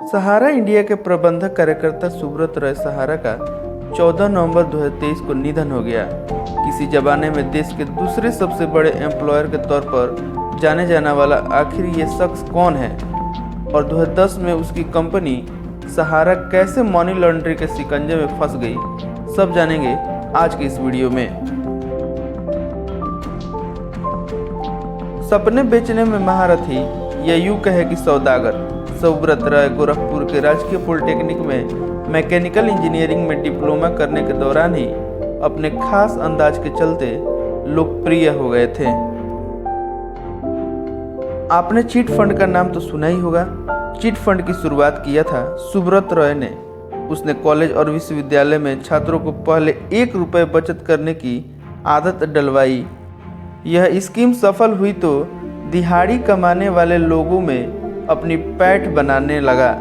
सहारा India के प्रबंधक कार्यकर्ता सुब्रत रॉय सहारा का 14 नवंबर 2023 को निधन हो गया। किसी जमाने में देश के दूसरे सबसे बड़े एम्प्लॉयर के तौर पर जाने जाने वाला आखिर ये शख्स कौन है और 2010 में उसकी कंपनी सहारा कैसे मनी लॉन्ड्री के शिकंजे में फंस गई, सब जानेंगे आज की इस वीडियो में। सपने बेचने में महारथी या यूं कहे कि सौदागर सुब्रत रॉय गोरखपुर के राजकीय पॉलिटेक्निक में मैकेनिकल इंजीनियरिंग में डिप्लोमा करने के दौरान ही अपने खास अंदाज के चलते लोकप्रिय हो गए थे। आपने चिट फंड का नाम तो सुना ही होगा। चिट फंड की शुरुआत किया था सुब्रत रॉय ने। उसने कॉलेज और विश्वविद्यालय में छात्रों को पहले 1 रुपये बचत करने की आदत डलवाई। यह स्कीम सफल हुई तो दिहाड़ी कमाने वाले लोगों में अपनी पैठ बनाने लगा।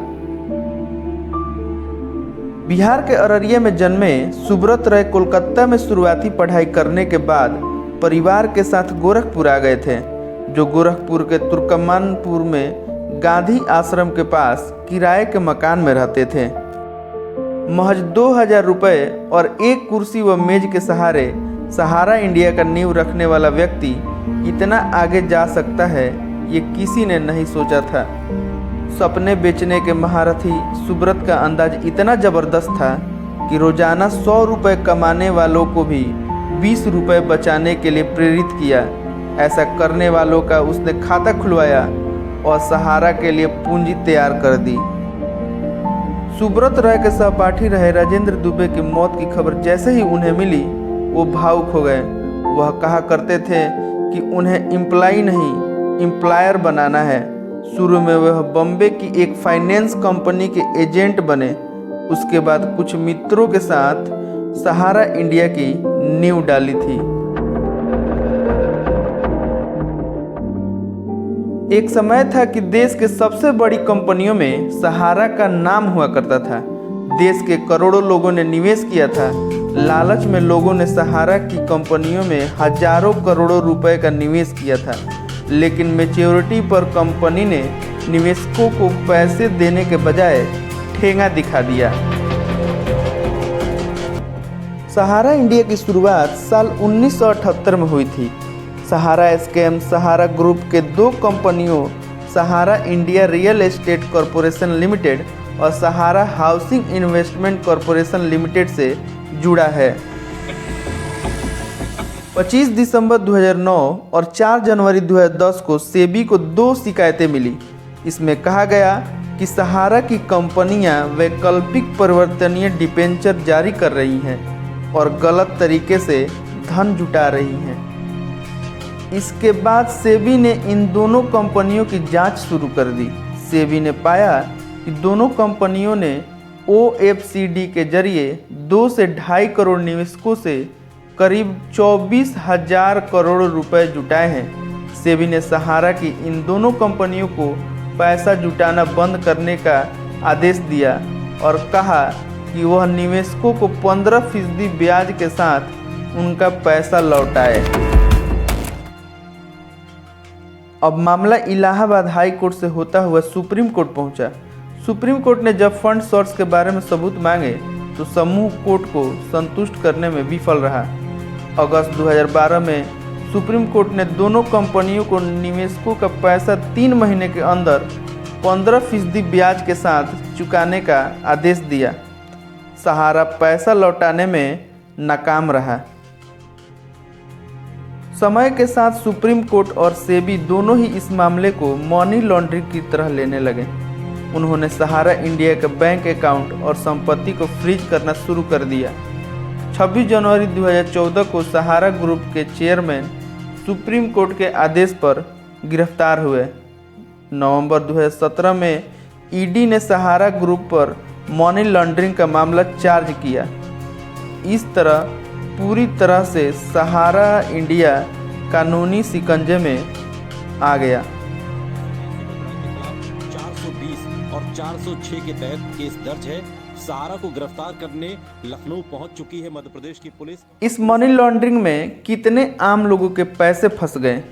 बिहार के अररिया में जन्मे सुब्रत रॉय कोलकाता में शुरुआती पढ़ाई करने के बाद परिवार के साथ गोरखपुर आ गए थे, जो गोरखपुर के तुर्कमानपुर में गांधी आश्रम के पास किराए के मकान में रहते थे। महज 2000 रुपये और एक कुर्सी व मेज के सहारे सहारा इंडिया का नींव रखने वाला व्यक्ति इतना आगे जा सकता है, ये किसी ने नहीं सोचा था। सपने बेचने के महारथी सुब्रत का अंदाज इतना ज़बरदस्त था कि रोजाना 100 रुपये कमाने वालों को भी 20 रुपये बचाने के लिए प्रेरित किया। ऐसा करने वालों का उसने खाता खुलवाया और सहारा के लिए पूंजी तैयार कर दी। सुब्रत रॉय के सहपाठी रहे राजेंद्र दुबे की मौत की खबर जैसे ही उन्हें मिली, वो भावुक हो गए। वह कहा करते थे कि उन्हें एम्प्लॉय नहीं एम्प्लॉयर बनाना है। शुरू में वह बॉम्बे की एक फाइनेंस कंपनी के एजेंट बने। उसके बाद कुछ मित्रों के साथ सहारा इंडिया की नींव डाली थी। एक समय था कि देश के सबसे बड़ी कंपनियों में सहारा का नाम हुआ करता था। देश के करोड़ों लोगों ने निवेश किया था। लालच में लोगों ने सहारा की कंपनियों में हजारों करोड़ों रुपए का निवेश किया था, लेकिन मैच्योरिटी पर कंपनी ने निवेशकों को पैसे देने के बजाय ठेंगा दिखा दिया। सहारा इंडिया की शुरुआत साल 1978 में हुई थी। सहारा स्कैम सहारा ग्रुप के 2 कंपनियों Sahara India real estate corporation limited और Sahara housing investment corporation limited से जुड़ा है। 25 दिसंबर 2009 और 4 जनवरी 2010 को सेबी को 2 शिकायतें मिली। इसमें कहा गया कि सहारा की कंपनियां वैकल्पिक परिवर्तनीय डिबेंचर जारी कर रही हैं और गलत तरीके से धन जुटा रही हैं। इसके बाद सेबी ने इन दोनों कंपनियों की जांच शुरू कर दी। सेबी ने पाया कि दोनों कंपनियों ने OFCD के जरिए 2 से 2.5 करोड़ निवेशकों से करीब 24,000 करोड़ रुपए जुटाए हैं। सेबी ने सहारा की इन दोनों कंपनियों को पैसा जुटाना बंद करने का आदेश दिया और कहा कि वह निवेशकों को 15% ब्याज के साथ उनका पैसा लौटाए। अब मामला इलाहाबाद हाई कोर्ट से होता हुआ सुप्रीम कोर्ट पहुंचा। सुप्रीम कोर्ट ने जब फंड सोर्स के बारे में सबूत मांगे तो समूह कोर्ट को संतुष्ट करने में विफल रहा। अगस्त 2012 में सुप्रीम कोर्ट ने दोनों कंपनियों को निवेशकों का पैसा 3 महीने के अंदर 15% ब्याज के साथ चुकाने का आदेश दिया। सहारा पैसा लौटाने में नाकाम रहा। समय के साथ सुप्रीम कोर्ट और सेबी दोनों ही इस मामले को मनी लॉन्ड्रिंग की तरह लेने लगे। उन्होंने सहारा इंडिया के बैंक अकाउंट और संपत्ति को फ्रीज करना शुरू कर दिया। 26 जनवरी 2014 को सहारा ग्रुप के चेयरमैन सुप्रीम कोर्ट के आदेश पर गिरफ्तार हुए। नवंबर 2017 में ईडी ने सहारा ग्रुप पर मनी लॉन्ड्रिंग का मामला चार्ज किया। इस तरह पूरी तरह से सहारा इंडिया कानूनी शिकंजे में आ गया। 420 और 406 के तहत केस दर्ज है। सहारा को गिरफ्तार करने लखनऊ पहुंच चुकी है मध्य प्रदेश की पुलिस। इस मनी लॉन्ड्रिंग में कितने आम लोगों के पैसे फंस गए।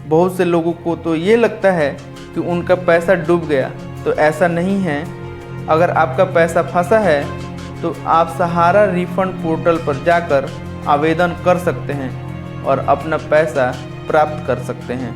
बहुत से लोगों को तो ये लगता है कि उनका पैसा डूब गया, तो ऐसा नहीं है। अगर आपका पैसा फंसा है तो आप सहारा रिफंड पोर्टल पर जाकर आवेदन कर सकते हैं और अपना पैसा प्राप्त कर सकते हैं।